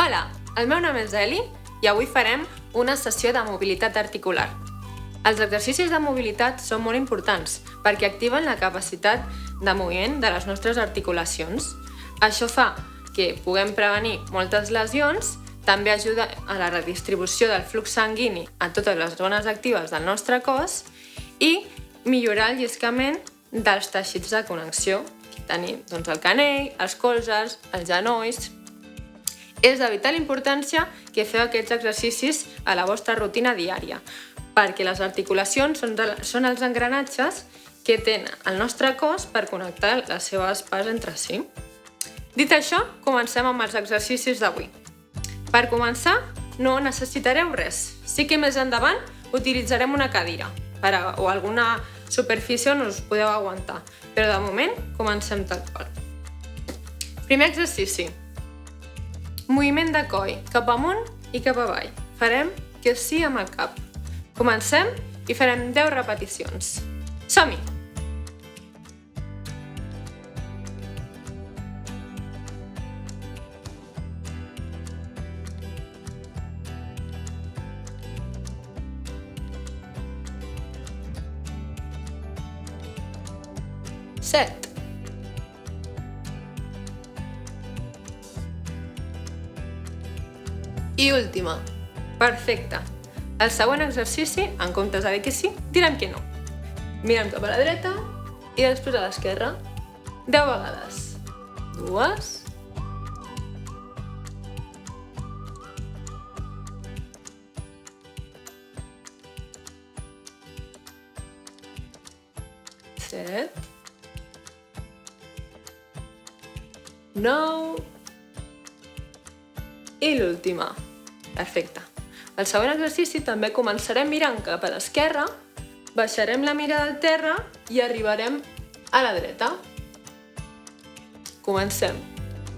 Hola, el meu nom és Eli i avui farem una sessió de mobilitat articular. Els exercicis de mobilitat són molt importants perquè activen la capacitat de moviment de les nostres articulacions. Això fa que puguem prevenir moltes lesions, també ajuda a la redistribució del flux sanguini a totes les zones actives del nostre cos i millorar el lliscament dels teixits de connexió. Aquí tenim el canell, els colzes, els genolls. És de vital importància que feu aquests exercicis a la vostra rutina diària, perquè les articulacions són els engranatges que tenen el nostre cos per connectar les seves parts entre si. Dit això, comencem amb els exercicis d'avui. Per començar, no necessitareu res. Sí que més endavant utilitzarem una cadira o alguna superfície on us podeu aguantar, però de moment comencem tal qual. Primer exercici. Moviment de coll, cap amunt i cap avall. Farem que sí amb el cap. Comencem i farem 10 repeticions. Som-hi! Set. I última. Perfecte. El següent exercici, en comptes de dir que sí, direm que no. Mirem cap a la dreta i després a l'esquerra. 10 vegades. 2. 7. 9. I l'última. Perfecte. El següent exercici també començarem mirant cap a l'esquerra, baixarem la mirada al terra i arribarem a la dreta. Comencem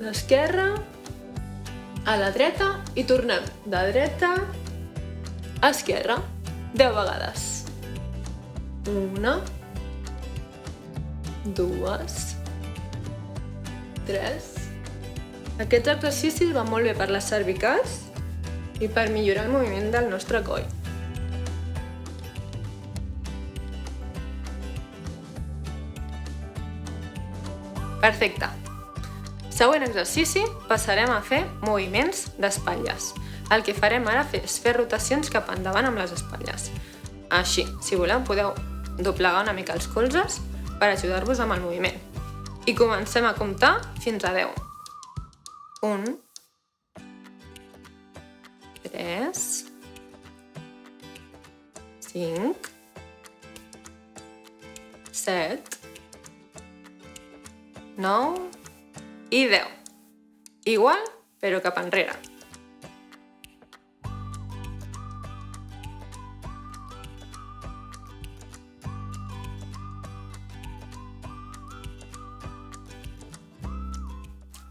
d'esquerra a la dreta i tornem de dreta a esquerra. 10 vegades. 1, 2, 3. Aquests exercicis van molt bé per les cervicals i per millorar el moviment del nostre coll. Perfecte. Següent exercici, passarem a fer moviments d'espatlles. El que farem ara és fer rotacions cap endavant amb les espatlles. Així, si voleu, podeu doblegar una mica els colzes per ajudar-vos amb el moviment. I comencem a comptar fins a 10. 1, 3, 5, 7, 9 i 10. Igual, però cap enrere.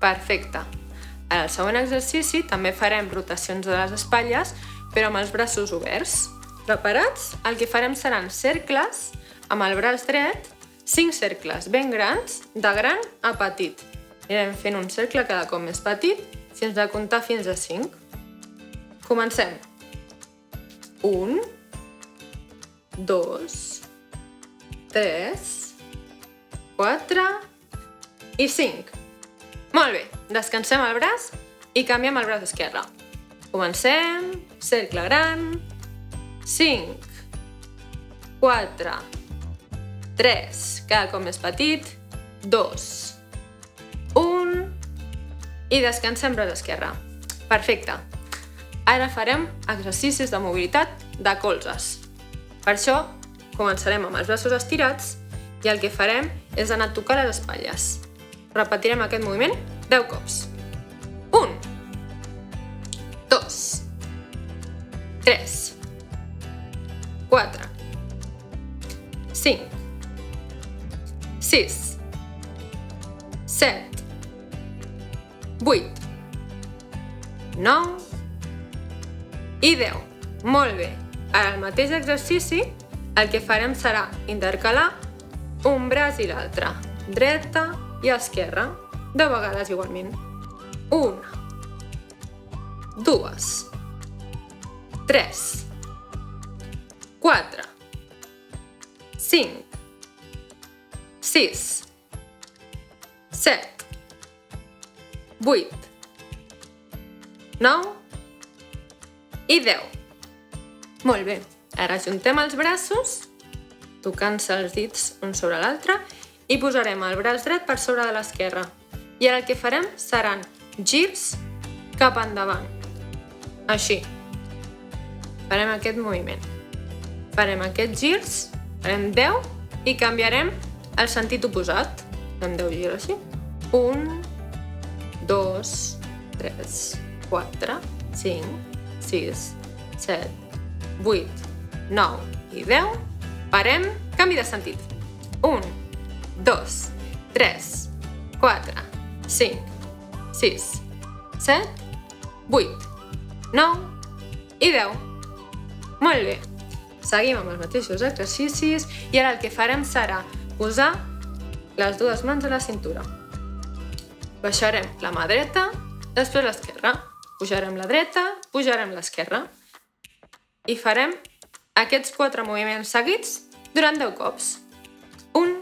Perfecte. En el següent exercici també farem rotacions de les espatlles, però amb els braços oberts. Preparats? El que farem seran cercles amb el braç dret, 5 cercles ben grans, de gran a petit. Anirem fent un cercle cada cop més petit fins a comptar fins a 5. Comencem. 1, 2, 3, 4 i 5. Molt bé, descansem el braç i canviem el braç esquerre. Comencem, cercle gran, 5, 4, 3, cada cop més petit, 2, 1 i descansem braç esquerre. Perfecte. Ara farem exercicis de mobilitat de colzes. Per això començarem amb els braços estirats i el que farem és anar a tocar les espatlles. Repetirem aquest moviment 10 cops. 1, 2, 3, 4, 5, 6, 7, 8, 9 i 10. Molt bé. Ara el mateix exercici el que farem serà intercalar un braç i l'altre. Dreta i esquerra, de vegades igualment. 1, 2, 3, 4, 5, 6, 7, 8, 9 i 10. Molt bé, ara ajuntem els braços, tocant-se els dits un sobre l'altre, i posarem el braç dret per sobre de l'esquerre. I ara el que farem seran girs cap endavant. Així. Farem aquest moviment. Farem aquests girs, farem 10 i canviarem el sentit oposat. Fem 10 girs així. 1, 2, 3, 4, 5, 6, 7, 8, 9 i 10. Parem, canvi de sentit. 1, 2, 3, 4, 5, 6, 7, 8, 9 i 10. Molt bé. Seguim amb els mateixos exercicis i ara el que farem serà posar les dues mans a la cintura. Baixarem la mà dreta, després l'esquerra. Pujarem la dreta, pujarem l'esquerra. I farem aquests 4 moviments seguits durant 10 cops. 1,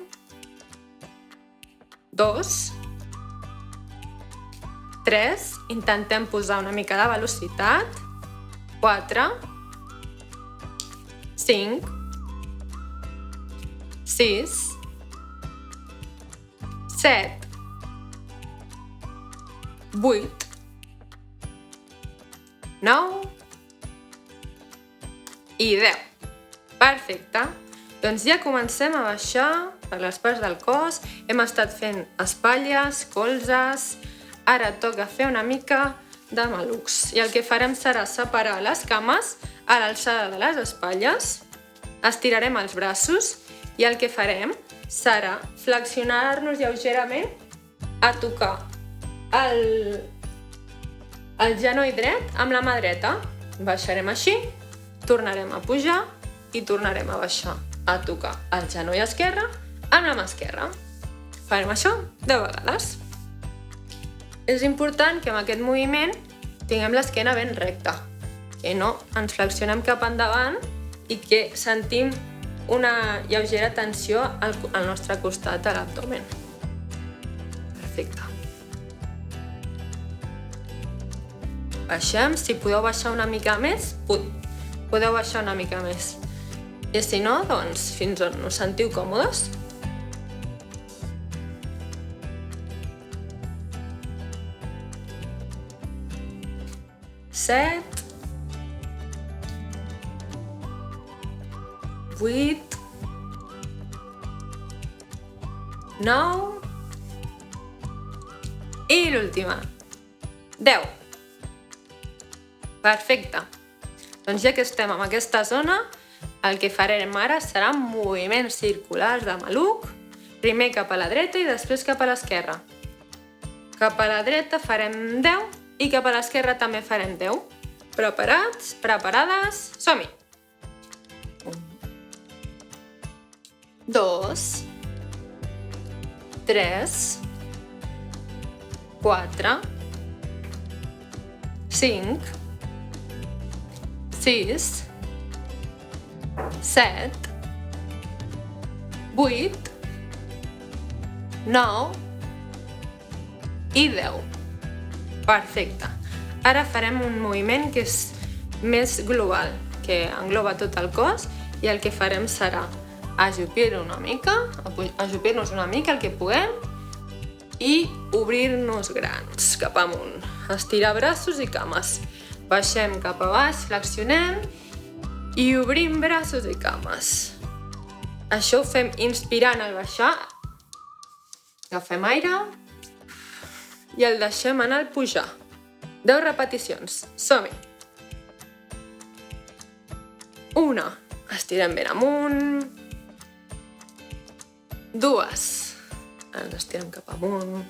2, 3, intentem posar una mica de velocitat, 4, 5, 6, 7, 8, 9 i 10. Perfecte. Doncs ja comencem a baixar per les parts del cos. Hem estat fent espatlles, colzes. Ara toca fer una mica de malucs. I el que farem serà separar les cames a l'alçada de les espatlles. Estirarem els braços i el que farem serà flexionar-nos lleugerament a tocar el genoll dret amb la mà dreta. Baixarem així, tornarem a pujar i tornarem a baixar, a tocar el genoll esquerre amb la mà esquerra. Farem això 10 vegades. És important que amb aquest moviment tinguem l'esquena ben recta, que no ens flexionem cap endavant i que sentim una lleugera tensió al nostre costat de l'abdomen. Perfecte. Baixem, si podeu baixar una mica més, podeu baixar una mica més. I si no, doncs fins on us sentiu còmodes. Set, 8, 9 i l'última, 10. Perfecte. Doncs ja que estem en aquesta zona, el que farem ara seran moviments circulars de maluc, primer cap a la dreta i després cap a l'esquerra. Cap a la dreta farem 10 i cap a l'esquerra també farem 10. Preparats? Preparades? Som-hi! 2, 3, 4, 5, 6, 7, 8, 9 i 10. Perfecte. Ara farem un moviment que és més global, que engloba tot el cos i el que farem serà ajupir-nos una mica el que puguem i obrir-nos grans cap amunt. Estirar braços i cames. Baixem cap a baix, flexionem i obrim braços i cames. Això ho fem inspirant al baixar. Agafem aire i el deixem anar al pujar. 10 repeticions. Som-hi! 1. Estirem ben amunt. 2. Ens estirem cap amunt.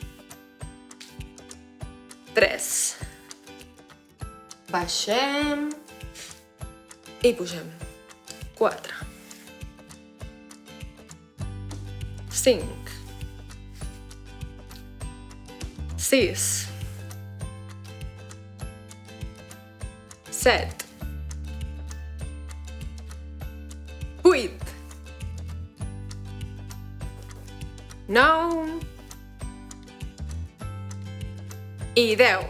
3. Baixem i pugem. 4. 5. 6. 7, 8, 9 i 10.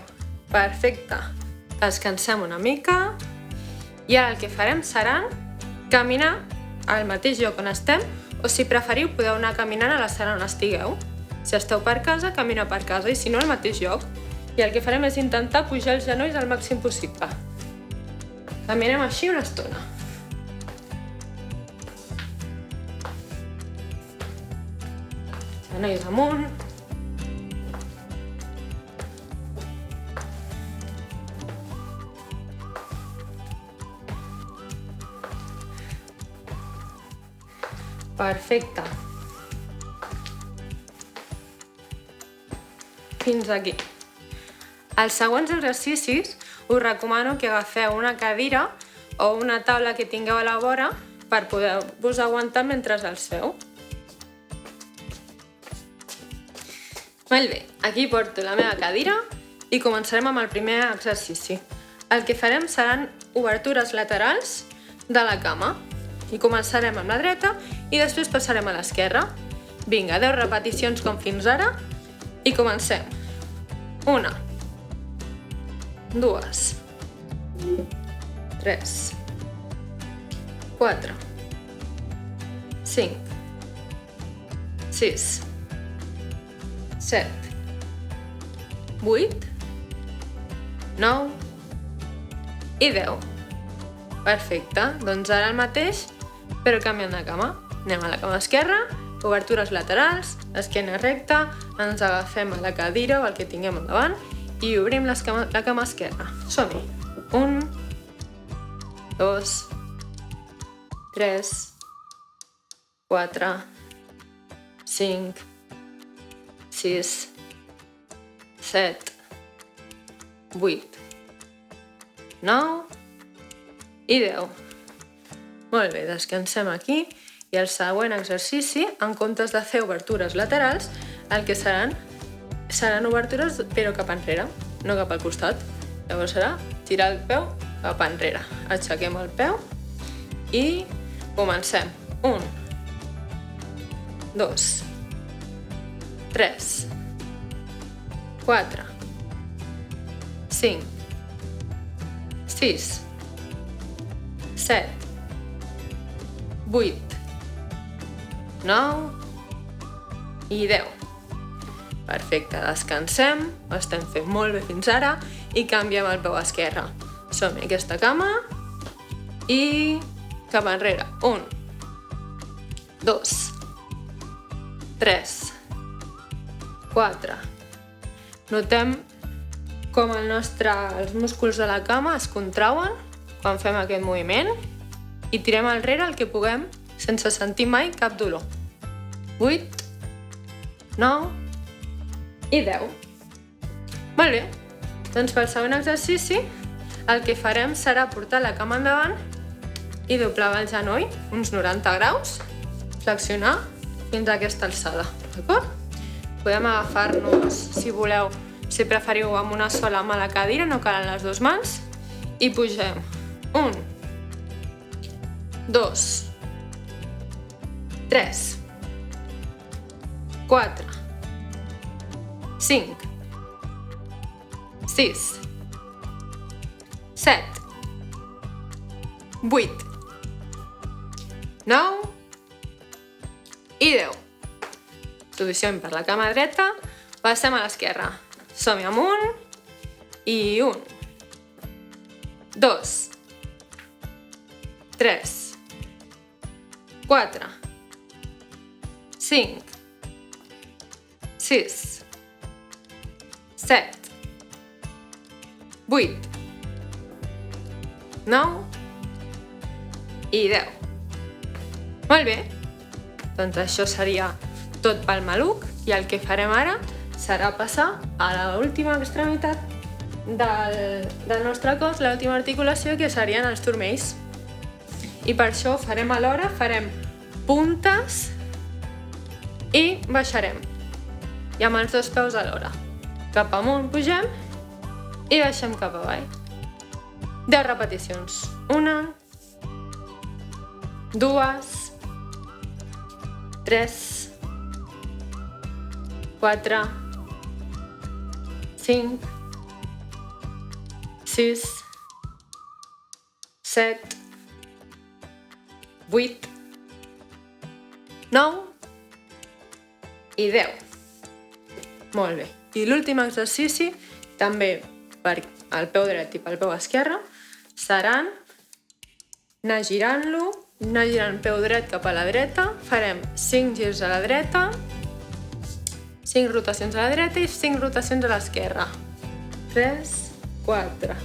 Perfecte. Descansem una mica i ara el que farem serà caminar al mateix lloc on estem, o si preferiu podeu anar caminant a la sala on estigueu. Si esteu per casa, camina per casa, i si no al mateix lloc. I el que farem és intentar pujar els genolls al màxim possible. Caminem així una estona. Genolls amunt. Perfecte. Fins aquí. Els següents exercicis us recomano que agafeu una cadira o una taula que tingueu a la vora per poder-vos aguantar mentre els feu. Molt bé, aquí porto la meva cadira i començarem amb el primer exercici. El que farem seran obertures laterals de la cama. I començarem amb la dreta i després passarem a l'esquerra. Vinga, 10 repeticions com fins ara i comencem. 1, 2, 3, 4, 5, 6, 7, 8, 9 i 10. Perfecte, doncs ara el mateix, però canviant de cama. Anem a la cama esquerra, obertures laterals, esquena recta, ens agafem a la cadira o el que tinguem al davant i obrim la cama esquerra. Som-hi. 1, 2, 3, 4, 5, 6, 7, 8, 9 i 10. Molt bé, descansem aquí i el següent exercici, en comptes de fer obertures laterals, el que seran obertures però cap enrere, no cap al costat. Llavors serà tirar el peu cap enrere. Aixequem el peu i comencem. 1, 2, 3, 4, 5, 6, 7, 8, 9 i 10. Perfecte, descansem, ho estem fent molt bé fins ara i canviem el peu esquerre. Som-hi a aquesta cama i cap enrere. 1, 2, 3, 4. Notem com els músculs de la cama es contrauen quan fem aquest moviment i tirem enrere el que puguem sense sentir mai cap dolor. 8, 9 i 10. Molt bé, doncs pel següent exercici el que farem serà portar la cama endavant i doblar el genoll uns 90 graus, flexionar fins a aquesta alçada, d'acord? Podem agafar-nos, si voleu, si preferiu, amb una sola mà a la cadira, no calen les dues mans, i pugem. 1, 2, 3, 4, 5, 6, 7, 8, 9 i 10. Suficient per la cama dreta, passem a l'esquerra. Som-hi amunt i 1, 2, 3, 4, 5, 6, 7, 8, 9 i 10. Molt bé, doncs això seria tot pel maluc i el que farem ara serà passar a l'última extremitat del nostre cos, l'última articulació, que serien els turmells. I per això farem alhora, farem puntes i baixarem. I amb els dos peus alhora. Cap amunt pugem i baixem cap avall. 10 repeticions. 1, 2, 3, 4, 5, 6, 7, 8, 9 i 10. Molt bé. I l'últim exercici, també per al peu dret i pel peu esquerre, seran anar girant-lo, anar girant peu dret cap a la dreta, farem 5 girs a la dreta, 5 rotacions a la dreta i 5 rotacions a l'esquerra. 3, 4,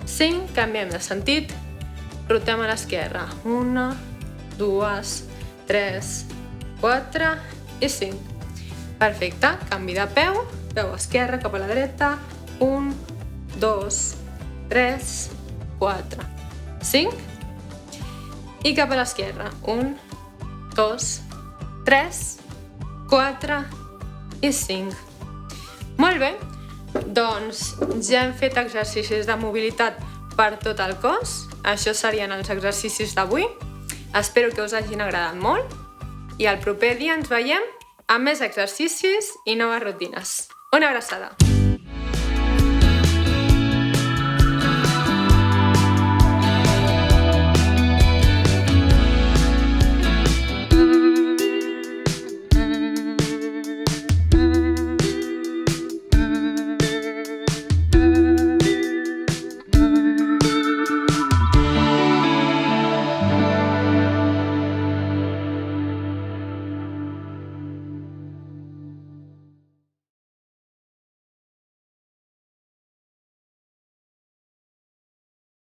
5, canviem de sentit, rotem a l'esquerra. 1, 2, 3, 4 i 5. Perfecte, canvi de peu esquerre cap a la dreta, 1, 2, 3, 4, 5, i cap a l'esquerra, 1, 2, 3, 4 i 5. Molt bé, doncs ja hem fet exercicis de mobilitat per tot el cos. Això serien els exercicis d'avui. Espero que us hagin agradat molt i el proper dia ens veiem amb més exercicis i noves rutines. Una abraçada!